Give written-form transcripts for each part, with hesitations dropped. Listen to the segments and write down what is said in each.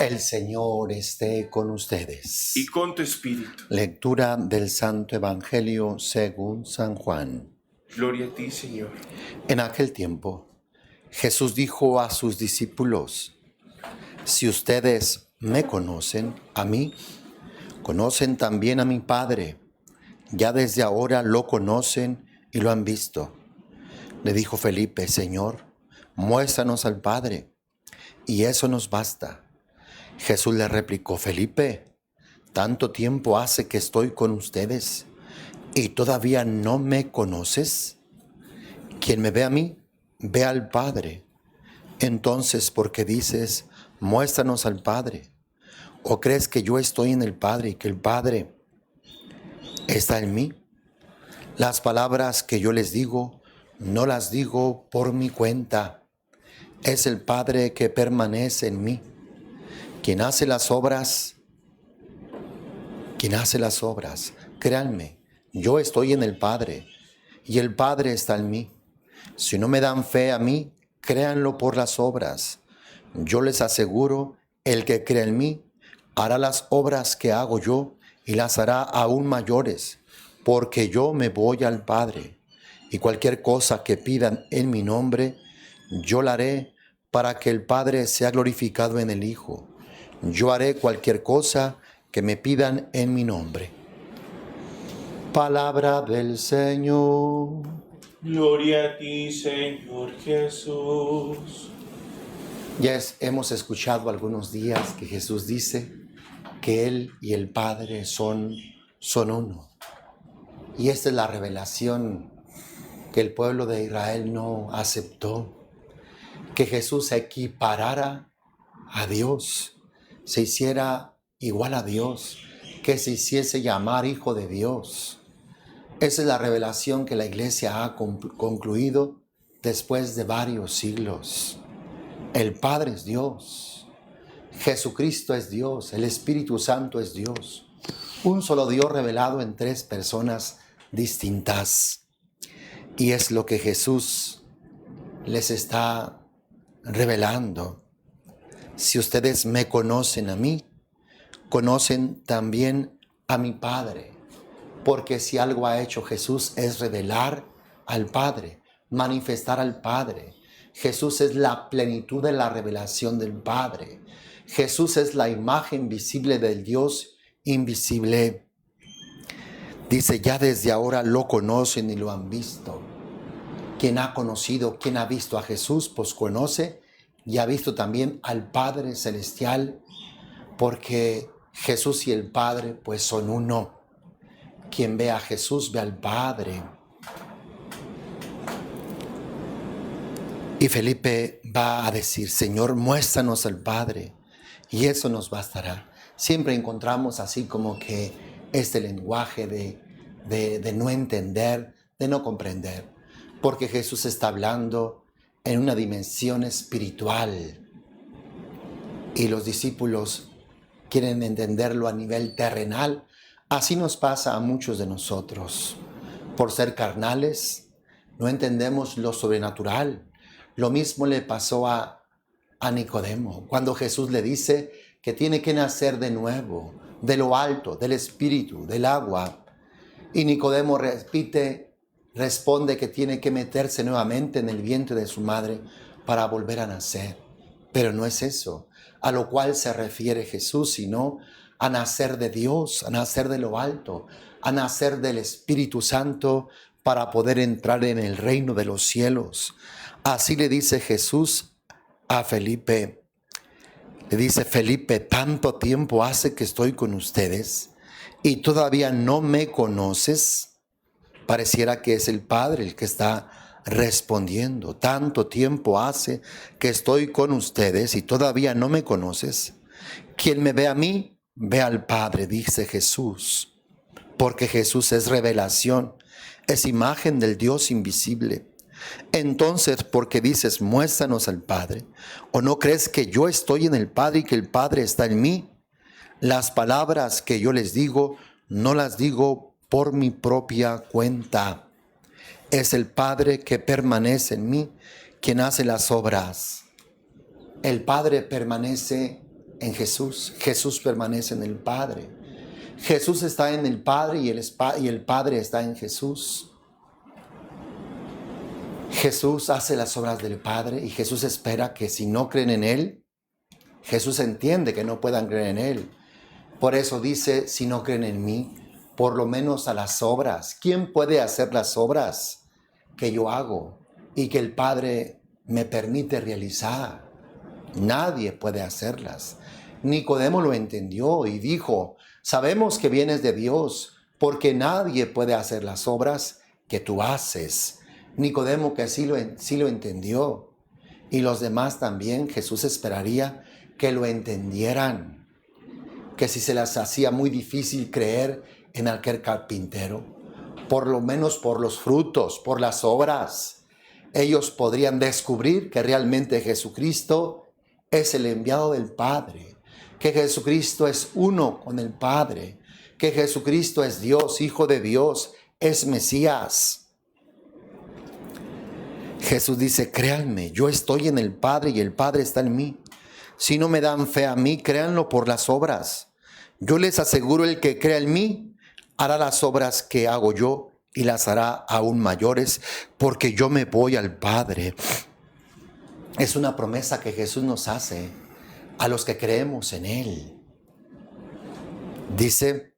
El Señor esté con ustedes. Y con tu espíritu. Lectura del Santo Evangelio según San Juan. Gloria a ti, Señor. En aquel tiempo, Jesús dijo a sus discípulos: si ustedes me conocen a mí, conocen también a mi Padre. Ya desde ahora lo conocen y lo han visto. Le dijo Felipe: Señor, muéstranos al Padre, y eso nos basta. Jesús le replicó: Felipe, ¿tanto tiempo hace que estoy con ustedes y todavía no me conoces? Quien me ve a mí, ve al Padre. Entonces, ¿por qué dices, muéstranos al Padre? ¿O crees que yo estoy en el Padre y que el Padre está en mí? Las palabras que yo les digo, no las digo por mi cuenta. Es el Padre que permanece en mí. Quien hace las obras, créanme, yo estoy en el Padre y el Padre está en mí. Si no me dan fe a mí, créanlo por las obras. Yo les aseguro, el que cree en mí hará las obras que hago yo y las hará aún mayores, porque yo me voy al Padre. Y cualquier cosa que pidan en mi nombre, yo la haré para que el Padre sea glorificado en el Hijo. Yo haré cualquier cosa que me pidan en mi nombre. Palabra del Señor. Gloria a ti, Señor Jesús. Ya hemos escuchado algunos días que Jesús dice que Él y el Padre son uno. Y esta es la revelación que el pueblo de Israel no aceptó. Que Jesús se equiparara a Dios, se hiciera igual a Dios, que se hiciese llamar Hijo de Dios. Esa es la revelación que la Iglesia ha concluido después de varios siglos. El Padre es Dios, Jesucristo es Dios, el Espíritu Santo es Dios. Un solo Dios revelado en tres personas distintas. Y es lo que Jesús les está revelando. Si ustedes me conocen a mí, conocen también a mi Padre. Porque si algo ha hecho Jesús es revelar al Padre, manifestar al Padre. Jesús es la plenitud de la revelación del Padre. Jesús es la imagen visible del Dios invisible. Dice, ya desde ahora lo conocen y lo han visto. Quien ha conocido, quien ha visto a Jesús, pues conoce y ha visto también al Padre Celestial, porque Jesús y el Padre pues son uno. Quien ve a Jesús ve al Padre. Y Felipe va a decir, Señor, muéstranos al Padre, y eso nos bastará. Siempre encontramos así como que este lenguaje de no entender, de no comprender, porque Jesús está hablando en una dimensión espiritual y los discípulos quieren entenderlo a nivel terrenal. Así nos pasa a muchos de nosotros. Por ser carnales, no entendemos lo sobrenatural. Lo mismo le pasó a Nicodemo, cuando Jesús le dice que tiene que nacer de nuevo, de lo alto, del Espíritu, del agua. Y Nicodemo responde que tiene que meterse nuevamente en el vientre de su madre para volver a nacer. Pero no es eso a lo cual se refiere Jesús, sino a nacer de Dios, a nacer de lo alto, a nacer del Espíritu Santo para poder entrar en el reino de los cielos. Así le dice Jesús a Felipe. Le dice, Felipe, tanto tiempo hace que estoy con ustedes y todavía no me conoces. Pareciera que es el Padre el que está respondiendo. Tanto tiempo hace que estoy con ustedes y todavía no me conoces. Quien me ve a mí, ve al Padre, dice Jesús. Porque Jesús es revelación, es imagen del Dios invisible. Entonces, ¿por qué dices, muéstranos al Padre? ¿O no crees que yo estoy en el Padre y que el Padre está en mí? Las palabras que yo les digo, no las digo por mi propia cuenta. Es el Padre que permanece en mí, quien hace las obras. El Padre permanece en Jesús. Jesús permanece en el Padre. Jesús está en el Padre y el Padre está en Jesús. Jesús hace las obras del Padre y Jesús espera que si no creen en Él, Jesús entiende que no puedan creer en Él. Por eso dice, si no creen en mí, por lo menos a las obras. ¿Quién puede hacer las obras que yo hago y que el Padre me permite realizar? Nadie puede hacerlas. Nicodemo lo entendió y dijo, sabemos que vienes de Dios, porque nadie puede hacer las obras que tú haces. Nicodemo que sí lo entendió. Y los demás también, Jesús esperaría que lo entendieran. Que si se les hacía muy difícil creer en aquel carpintero, por lo menos por los frutos, por las obras, ellos podrían descubrir que realmente Jesucristo es el enviado del Padre, que Jesucristo es uno con el Padre, que Jesucristo es Dios, Hijo de Dios, es Mesías. Jesús dice, créanme, yo estoy en el Padre y el Padre está en mí. Si no me dan fe a mí, créanlo por las obras. Yo les aseguro, el que crea en mí, hará las obras que hago yo y las hará aún mayores, porque yo me voy al Padre. Es una promesa que Jesús nos hace a los que creemos en Él. Dice,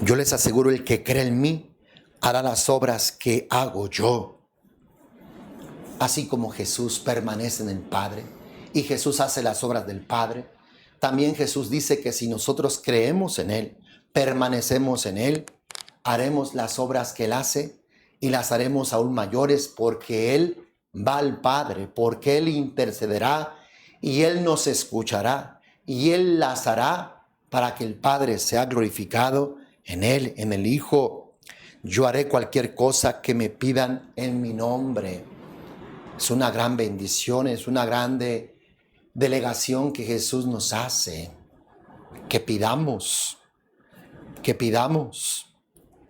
yo les aseguro, el que cree en mí, hará las obras que hago yo. Así como Jesús permanece en el Padre y Jesús hace las obras del Padre, también Jesús dice que si nosotros creemos en Él, permanecemos en Él, haremos las obras que Él hace y las haremos aún mayores, porque Él va al Padre, porque Él intercederá y Él nos escuchará y Él las hará para que el Padre sea glorificado en Él, en el Hijo. Yo haré cualquier cosa que me pidan en mi nombre. Es una gran bendición, es una grande delegación que Jesús nos hace. Que pidamos.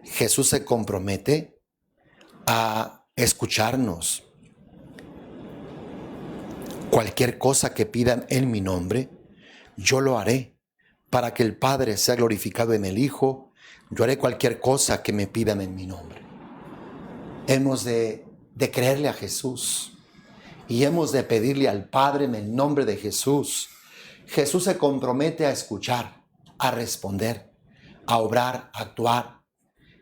Jesús se compromete a escucharnos. Cualquier cosa que pidan en mi nombre, yo lo haré para que el Padre sea glorificado en el Hijo. Yo haré cualquier cosa que me pidan en mi nombre. Hemos de creerle a Jesús y hemos de pedirle al Padre en el nombre de Jesús. Jesús se compromete a escuchar, a responder, a obrar, a actuar.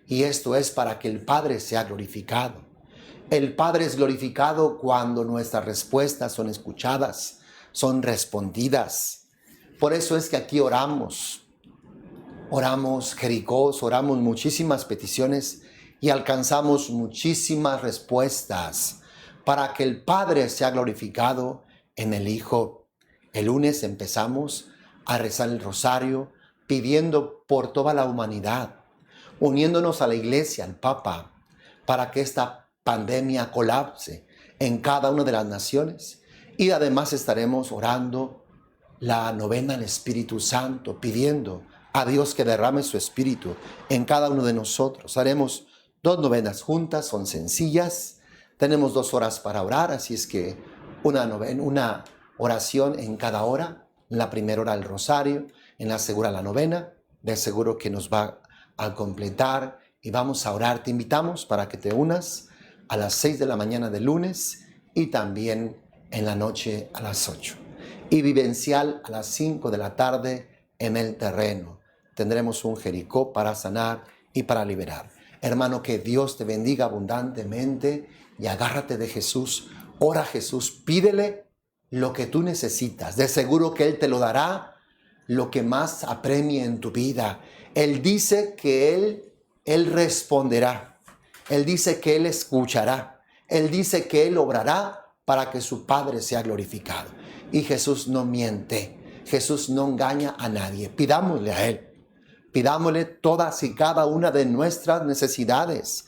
Y esto es para que el Padre sea glorificado. El Padre es glorificado cuando nuestras respuestas son escuchadas, son respondidas. Por eso es que aquí oramos Jericó, oramos muchísimas peticiones y alcanzamos muchísimas respuestas para que el Padre sea glorificado en el Hijo. El lunes empezamos a rezar el rosario pidiendo por toda la humanidad, uniéndonos a la Iglesia, al Papa, para que esta pandemia colapse en cada una de las naciones. Y además estaremos orando la novena al Espíritu Santo, pidiendo a Dios que derrame su Espíritu en cada uno de nosotros. Haremos 2 novenas juntas, son sencillas. Tenemos 2 horas para orar, así es que una oración en cada hora. En la primera hora el rosario, en la segunda la novena. De seguro que nos va a completar y vamos a orar. Te invitamos para que te unas a las 6 de la mañana del lunes y también en la noche a las 8. Y vivencial a las 5 de la tarde en el terreno. Tendremos un Jericó para sanar y para liberar. Hermano, que Dios te bendiga abundantemente y agárrate de Jesús. Ora a Jesús, pídele lo que tú necesitas. De seguro que Él te lo dará, lo que más apremie en tu vida. Él dice que Él responderá. Él dice que Él escuchará. Él dice que Él obrará para que su Padre sea glorificado. Y Jesús no miente. Jesús no engaña a nadie. Pidámosle a Él. Pidámosle todas y cada una de nuestras necesidades.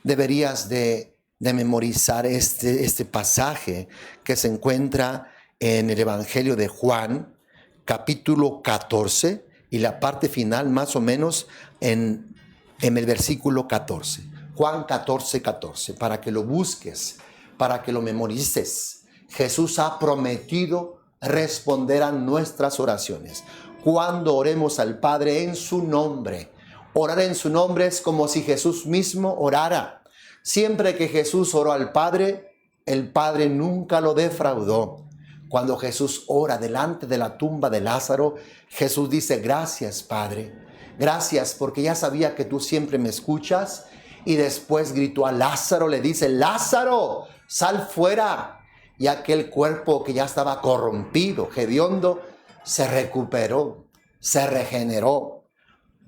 Deberías de memorizar este pasaje que se encuentra en el Evangelio de Juan, capítulo 14, y la parte final más o menos en el versículo 14. Juan 14, 14, para que lo busques, para que lo memorices Jesús ha prometido responder a nuestras oraciones. Cuando oremos al Padre en su nombre, orar en su nombre es como si Jesús mismo orara. Siempre que Jesús oró al Padre, el Padre nunca lo defraudó. Cuando Jesús ora delante de la tumba de Lázaro, Jesús dice: gracias, Padre. Gracias porque ya sabía que tú siempre me escuchas. Y después gritó a Lázaro, le dice: Lázaro, sal fuera. Y aquel cuerpo que ya estaba corrompido, hediondo, se recuperó, se regeneró.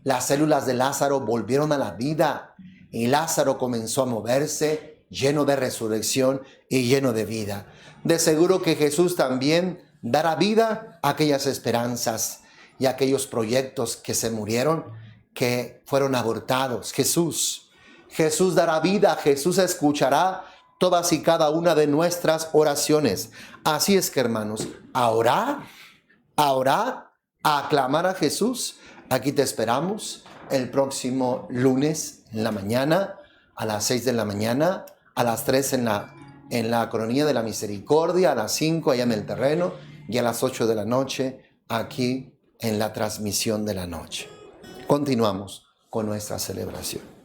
Las células de Lázaro volvieron a la vida y Lázaro comenzó a moverse, lleno de resurrección y lleno de vida. De seguro que Jesús también dará vida a aquellas esperanzas y a aquellos proyectos que se murieron, que fueron abortados. Jesús dará vida, Jesús escuchará todas y cada una de nuestras oraciones. Así es que, hermanos, a orar, a aclamar a Jesús. Aquí te esperamos el próximo lunes en la mañana, a las 6 de la mañana, a las 3 en la Coronilla de la Misericordia, a las 5 allá en el terreno y a las 8 de la noche aquí en la transmisión de la noche. Continuamos con nuestra celebración.